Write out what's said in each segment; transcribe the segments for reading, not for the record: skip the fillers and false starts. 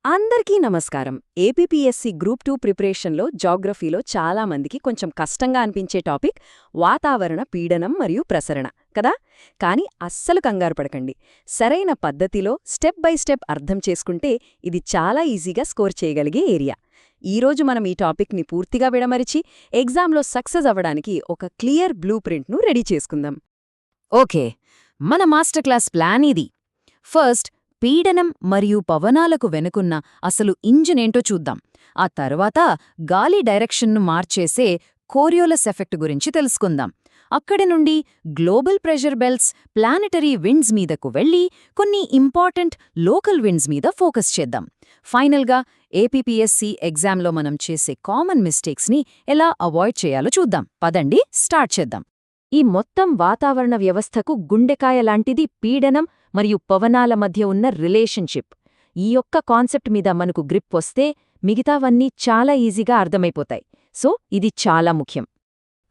అందరికీ నమస్కారం. APPSC group 2 ప్రిపరేషన్లో జాగ్రఫీలో చాలామందికి కొంచెం కష్టంగా అనిపించే టాపిక్ వాతావరణ పీడనం మరియు ప్రసరణ కదా. కానీ అస్సలు కంగారు పడకండి. సరైన పద్ధతిలో స్టెప్ బై స్టెప్ అర్థం చేసుకుంటే ఇది చాలా ఈజీగా స్కోర్ చేయగలిగే ఏరియా. ఈరోజు మనం ఈ టాపిక్ని పూర్తిగా విడమరిచి ఎగ్జామ్లో సక్సెస్ అవ్వడానికి ఒక క్లియర్ బ్లూ ప్రింట్ను రెడీ చేసుకుందాం. ఓకే, మన మాస్టర్ క్లాస్ ప్లాన్ ఇది. ఫస్ట్ పీడనం మరియు పవనాలకు వెనుకున్న అసలు ఇంజినేంటో చూద్దాం. ఆ తర్వాత గాలి డైరెక్షన్ను మార్చేసే కోరియోలస్ ఎఫెక్ట్ గురించి తెలుసుకుందాం. అక్కడి నుండి global pressure belts, planetary winds మీదకు వెళ్ళి కొన్ని ఇంపార్టెంట్ లోకల్ విండ్స్ మీద ఫోకస్ చేద్దాం. ఫైనల్గా ఏపీపీఎస్సీ ఎగ్జామ్లో మనం చేసే కామన్ మిస్టేక్స్ని ఎలా అవాయిడ్ చేయాలో చూద్దాం. పదండి, స్టార్ట్ చేద్దాం. ఈ మొత్తం వాతావరణ వ్యవస్థకు గుండెకాయ లాంటిది పీడనం మరియు పవనాల మధ్య ఉన్న రిలేషన్షిప్. ఈ యొక్క కాన్సెప్ట్ మీద మనకు గ్రిప్ వస్తే మిగతావన్నీ చాలా ఈజీగా అర్థమైపోతాయి. సో ఇది చాలా ముఖ్యం.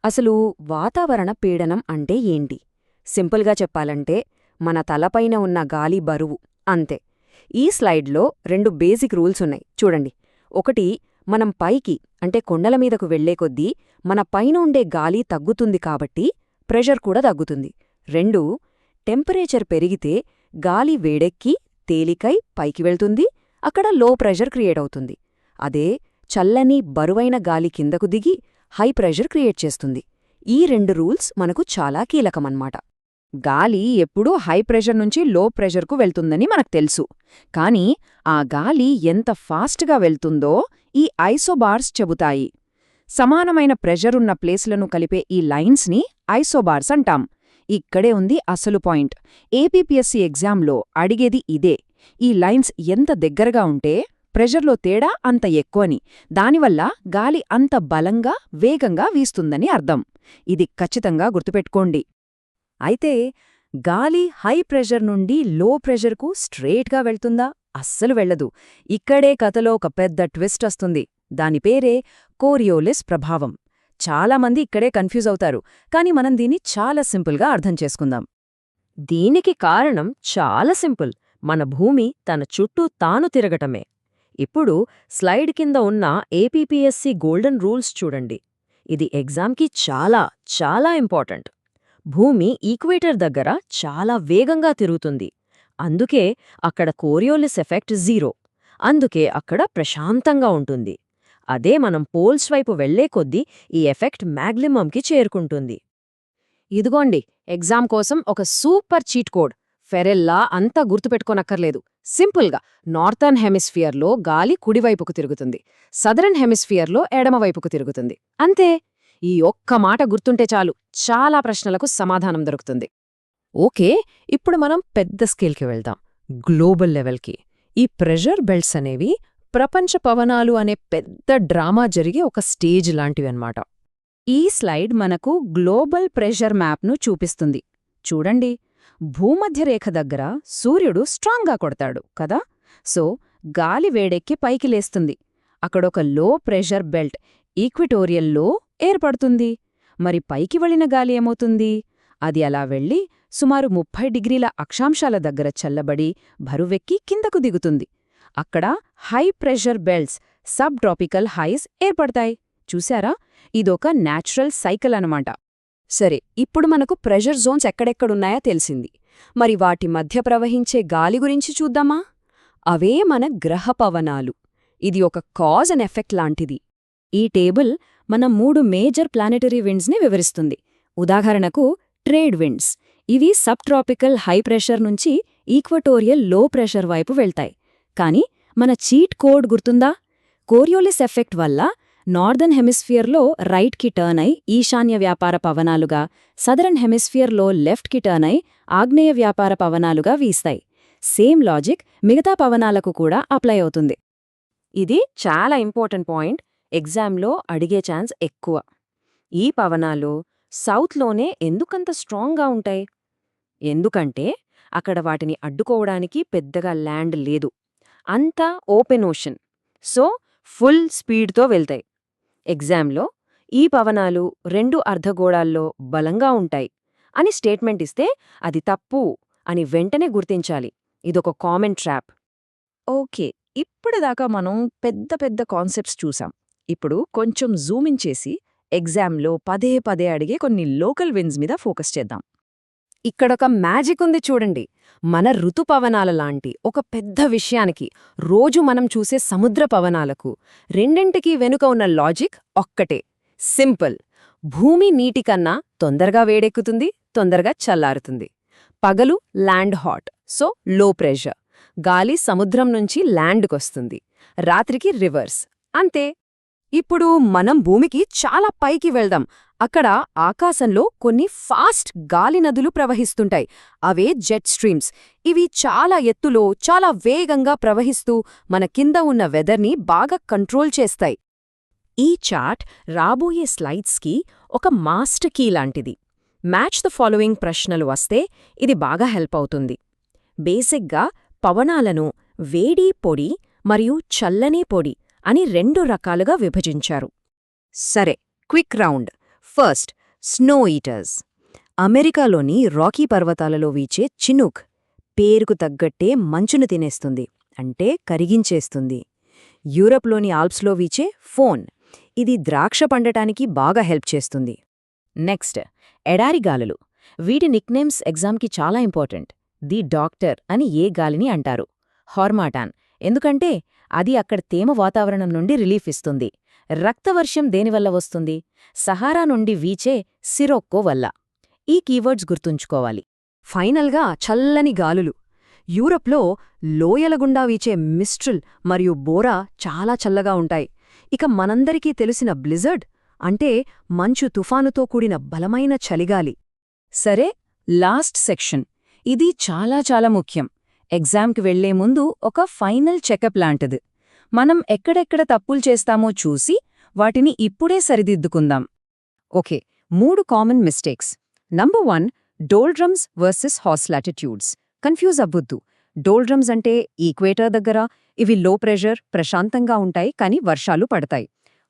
అసలు వాతావరణ పీడనం అంటే ఏంటి? సింపుల్గా చెప్పాలంటే మన తలపైన ఉన్న గాలి బరువు అంతే. ఈ స్లైడ్లో 2 బేసిక్ రూల్స్ ఉన్నాయి చూడండి. ఒకటి, మనం పైకి అంటే కొండల మీదకు వెళ్లే కొద్దీ మన పైన ఉండే గాలి తగ్గుతుంది కాబట్టి ప్రెషర్ కూడా తగ్గుతుంది. 2, టెంపరేచర్ పెరిగితే గాలి వేడెక్కి తేలికై పైకి వెళ్తుంది, అక్కడ లో ప్రెషర్ క్రియేట్ అవుతుంది. అదే చల్లని బరువైన గాలి కిందకు దిగి హై ప్రెషర్ క్రియేట్ చేస్తుంది. ఈ 2 రూల్స్ మనకు చాలా కీలకమన్నమాట. గాలి ఎప్పుడూ హై ప్రెషర్ నుంచి లో ప్రెషర్కు వెళ్తుందని మనకు తెలుసు. కానీ ఆ గాలి ఎంత ఫాస్ట్గా వెళ్తుందో ఈ ఐసోబార్స్ చెబుతాయి. సమానమైన ప్రెషరున్న ప్లేస్లను కలిపే ఈ లైన్స్ని ఐసోబార్స్ అంటాం. ఇక్కడే ఉంది అసలు పాయింట్. ఏపీపీఎస్సీ ఎగ్జామ్లో అడిగేది ఇదే. ఈ లైన్స్ ఎంత దగ్గరగా ఉంటే ప్రెషర్లో తేడా అంత ఎక్కువని, దానివల్ల గాలి అంత బలంగా వేగంగా వీస్తుందని అర్థం. ఇది ఖచ్చితంగా గుర్తుపెట్టుకోండి. అయితే గాలి హై ప్రెషర్ నుండి లో ప్రెషర్కు స్ట్రేట్గా వెళ్తుందా? అస్సలు వెళ్లదు. ఇక్కడే కథలో ఒక పెద్ద ట్విస్ట్ వస్తుంది. దాని పేరే కోరియోలిస్ ప్రభావం. చాలామంది ఇక్కడే కన్ఫ్యూజ్ అవుతారు, కానీ మనం దీన్ని చాలా సింపుల్గా అర్థం చేసుకుందాం. దీనికి కారణం చాలా సింపుల్. మన భూమి తన చుట్టూ తాను తిరగటమే. ఇప్పుడు స్లైడ్ కింద ఉన్న ఏపీపీఎస్సీ గోల్డెన్ రూల్స్ చూడండి. ఇది ఎగ్జామ్కి చాలా చాలా ఇంపార్టెంట్. భూమి ఈక్వేటర్ దగ్గర చాలా వేగంగా తిరుగుతుంది. అందుకే అక్కడ కోరియోలిస్ ఎఫెక్ట్ 0. అందుకే అక్కడ ప్రశాంతంగా ఉంటుంది. అదే మనం పోల్స్ వైపు వెళ్లే కొద్దీ ఈ ఎఫెక్ట్ మ్యాగ్లిమంకి చేరుకుంటుంది. ఇదిగోండి ఎగ్జామ్ కోసం ఒక సూపర్ చీట్ కోడ్. ఫెరెల్లా అంతా గుర్తుపెట్టుకోనక్కర్లేదు. సింపుల్గా నార్థర్న్ హెమిస్ఫియర్లో గాలి కుడివైపుకు తిరుగుతుంది, సదరన్ హెమిస్ఫియర్లో ఎడమవైపుకు తిరుగుతుంది. అంతే. ఈ ఒక్క మాట గుర్తుంటే చాలు, చాలా ప్రశ్నలకు సమాధానం దొరుకుతుంది. ఓకే, ఇప్పుడు మనం పెద్ద స్కేల్కి వెళ్దాం, గ్లోబల్ లెవెల్కి. ఈ ప్రెషర్ బెల్ట్స్ అనేవి ప్రపంచ పవనాలు అనే పెద్ద డ్రామా జరిగే ఒక స్టేజ్ లాంటివన్నమాట. ఈ స్లైడ్ మనకు గ్లోబల్ ప్రెషర్ మ్యాప్ను చూపిస్తుంది. చూడండి, భూమధ్యరేఖ దగ్గర సూర్యుడు స్ట్రాంగ్గా కొడతాడు కదా. సో గాలి వేడెక్కి పైకి లేస్తుంది. అక్కడొక లో ప్రెషర్ బెల్ట్ ఈక్విటోరియల్లో ఏర్పడుతుంది. మరి పైకి వెళ్ళిన గాలి ఏమవుతుంది? అది అలా వెళ్ళి సుమారు 30 డిగ్రీల అక్షాంశాల దగ్గర చల్లబడి బరువెక్కి కిందకు దిగుతుంది. అక్కడ high pressure belts, subtropical highs ఏర్పడతాయి. చూశారా? ఇదొక న్యాచురల్ సైకిల్ అనమాట. సరే, ఇప్పుడు మనకు ప్రెషర్ జోన్స్ ఎక్కడెక్కడున్నాయో తెలిసింది. మరి వాటి మధ్య ప్రవహించే గాలి గురించి చూద్దామా? అవే మన గ్రహ పవనాలు. ఇది ఒక కాజ్ అండ్ ఎఫెక్ట్ లాంటిది. ఈ టేబుల్ మన 3 మేజర్ ప్లానెటరీ విండ్స్ని వివరిస్తుంది. ఉదాహరణకు ట్రేడ్ విండ్స్. ఇవి సబ్ ట్రాపికల్ హై ప్రెషర్ నుంచి ఈక్వటోరియల్ లో ప్రెషర్ వైపు వెళ్తాయి. కానీ మన చీట్ కోడ్ గుర్తుందా? కోరియోలిస్ ఎఫెక్ట్ వల్ల నార్దర్న్ హెమిస్ఫియర్లో రైట్కి టర్న్ అయి ఈశాన్య వ్యాపార పవనాలుగా, సదరన్ హెమిస్ఫియర్లో లెఫ్ట్కి టర్న్ అయి ఆగ్నేయ వ్యాపార పవనాలుగా వీస్తాయి. సేమ్ లాజిక్ మిగతా పవనాలకు కూడా అప్లై అవుతుంది. ఇది చాలా ఇంపార్టెంట్ పాయింట్. ఎగ్జామ్లో అడిగే ఛాన్స్ ఎక్కువ. ఈ పవనాలు సౌత్లోనే ఎందుకంత స్ట్రాంగ్గా ఉంటాయి? ఎందుకంటే అక్కడ వాటిని అడ్డుకోవడానికి పెద్దగా ల్యాండ్ లేదు. అంతా ఓపెన్ ఓషన్. సో ఫుల్ స్పీడ్తో వెళ్తాయి. ఎగ్జామ్లో ఈ పవనాలు 2 అర్ధగోళాల్లో బలంగా ఉంటాయి అని స్టేట్మెంట్ ఇస్తే అది తప్పు అని వెంటనే గుర్తించాలి. ఇదొక కామన్ ట్రాప్. ఓకే, ఇప్పటిదాకా మనం పెద్ద పెద్ద కాన్సెప్ట్స్ చూసాం. ఇప్పుడు కొంచెం జూమిన్ చేసి ఎగ్జామ్లో పదే పదే అడిగే కొన్ని లోకల్ విన్స్ మీద ఫోకస్ చేద్దాం. ఇక్కడొక మ్యాజిక్ ఉంది చూడండి. మన ఋతుపవనాల లాంటి ఒక పెద్ద విషయానికి, రోజు మనం చూసే సముద్ర పవనాలకు, రెండింటికీ వెనుక ఉన్న లాజిక్ ఒక్కటే. సింపుల్. భూమి నీటికన్నా తొందరగా వేడెక్కుతుంది, తొందరగా చల్లారుతుంది. పగలు ల్యాండ్ హాట్, సో లో ప్రెషర్. గాలి సముద్రం నుంచి ల్యాండ్కొస్తుంది. రాత్రికి రివర్స్. అంతే. ఇప్పుడు మనం భూమికి చాలా పైకి వెళ్దాం. అక్కడ ఆకాశంలో కొన్ని ఫాస్ట్ గాలి నదులు ప్రవహిస్తుంటాయి. అవే జెట్ స్ట్రీమ్స్. ఇవి చాలా ఎత్తులో చాలా వేగంగా ప్రవహిస్తూ మన కింద ఉన్న వెదర్ని బాగా కంట్రోల్ చేస్తాయి. ఈ చార్ట్ రాబోయే స్లైడ్స్కి ఒక మాస్టర్ కీ లాంటిది. మ్యాచ్ ద ఫాలోయింగ్ ప్రశ్నలు వస్తే ఇది బాగా హెల్ప్ అవుతుంది. బేసిక్గా పవనాలను వేడి పొడి మరియు చల్లని పొడి అని 2 రకాలుగా విభజించారు. సరే, quick round. First, snow eaters. అమెరికాలోని రాకీ పర్వతాలలో వీచే చినుక్ పేరుకు తగ్గట్టే మంచును తినేస్తుంది, అంటే కరిగించేస్తుంది. యూరప్లోని ఆల్ప్స్లో వీచే ఫోన్. ఇది ద్రాక్ష పండటానికి బాగా హెల్ప్ చేస్తుంది. నెక్స్ట్, ఎడారి గాలులు. వీటి నిక్నేమ్స్ ఎగ్జామ్కి చాలా ఇంపార్టెంట్. ది డాక్టర్ అని ఏ గాలిని అంటారు? హార్మాటాన్. ఎందుకంటే అది అక్కడ తేమ వాతావరణం నుండి రిలీఫ్ ఇస్తుంది. రక్తవర్షం దేనివల్ల వస్తుంది? సహారా నుండి వీచే సిరోక్కో వల్ల. ఈ కీవర్డ్స్ గుర్తుంచుకోవాలి. ఫైనల్గా చల్లని గాలులు. యూరప్లో లోయల గుండా వీచే మిస్ట్రిల్ మరియు బోరా చాలా చల్లగా ఉంటాయి. ఇక మనందరికీ తెలిసిన బ్లిజర్డ్ అంటే మంచు తుఫానుతో కూడిన బలమైన చలిగాలి. సరే, లాస్ట్ సెక్షన్. ఇది చాలా చాలా ముఖ్యం. ఎగ్జామ్కి వెళ్లే ముందు ఒక ఫైనల్ చెకప్ లాంటిది. మనం ఎక్కడెక్కడ తప్పులు చేస్తామో చూసి వాటిని ఇప్పుడే సరిదిద్దుకుందాం. Okay, 3 common mistakes. Number 1, doldrums versus horse latitudes. Confuse అవ్వొద్దు. డోల్డ్రమ్స్ అంటే ఈక్వేటర్ దగ్గర ఇవి లో ప్రెషర్, ప్రశాంతంగా ఉంటాయి, కానీ వర్షాలు పడతాయి.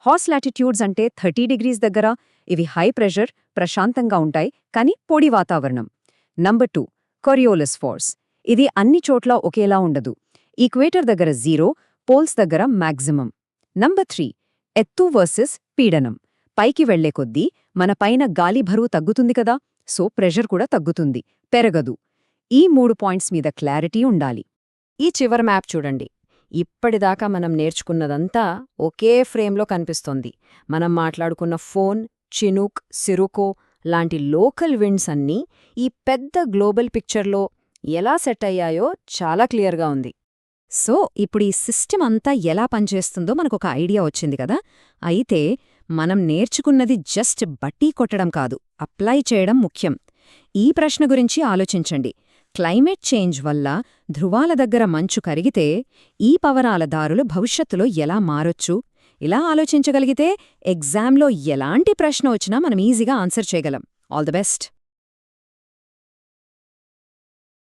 హార్స్ లాటిట్యూడ్స్ అంటే 30 డిగ్రీస్ దగ్గర ఇవి హై ప్రెషర్, ప్రశాంతంగా ఉంటాయి, కానీ పొడి వాతావరణం. Number 2, Coriolis force. ఇది అన్ని చోట్ల ఒకేలా ఉండదు. ఈక్వేటర్ దగ్గర 0, పోల్స్ దగ్గర మ్యాక్సిమం. నంబర్ 3, ఎత్తు వర్సెస్ పీడనం. పైకి వెళ్లే కొద్దీ మన పైన గాలి బరువు తగ్గుతుంది కదా, సో ప్రెషర్ కూడా తగ్గుతుంది, పెరగదు. ఈ 3 పాయింట్స్ మీద క్లారిటీ ఉండాలి. ఈ చివరి మ్యాప్ చూడండి. ఇప్పటిదాకా మనం నేర్చుకున్నదంతా ఒకే ఫ్రేమ్లో కనిపిస్తోంది. మనం మాట్లాడుకున్న ఫోన్, చినుక్, సిరుకో లాంటి లోకల్ విండ్స్ అన్నీ ఈ పెద్ద గ్లోబల్ పిక్చర్లో ఎలా సెట్ అయ్యాయో చాలా క్లియర్గా ఉంది. సో ఇప్పుడు ఈ సిస్టమ్ అంతా ఎలా పనిచేస్తుందో మనకొక ఐడియా వచ్చింది కదా. అయితే మనం నేర్చుకున్నది జస్ట్ బట్టి కొట్టడం కాదు, అప్లై చేయడం ముఖ్యం. ఈ ప్రశ్న గురించి ఆలోచించండి. క్లైమేట్ చేంజ్ వల్ల ధృవాల దగ్గర మంచు కరిగితే ఈ పవనాల దారులు భవిష్యత్తులో ఎలా మారొచ్చు? ఇలా ఆలోచించగలిగితే ఎగ్జామ్లో ఎలాంటి ప్రశ్న వచ్చినా మనం ఈజీగా ఆన్సర్ చేయగలం. All the best.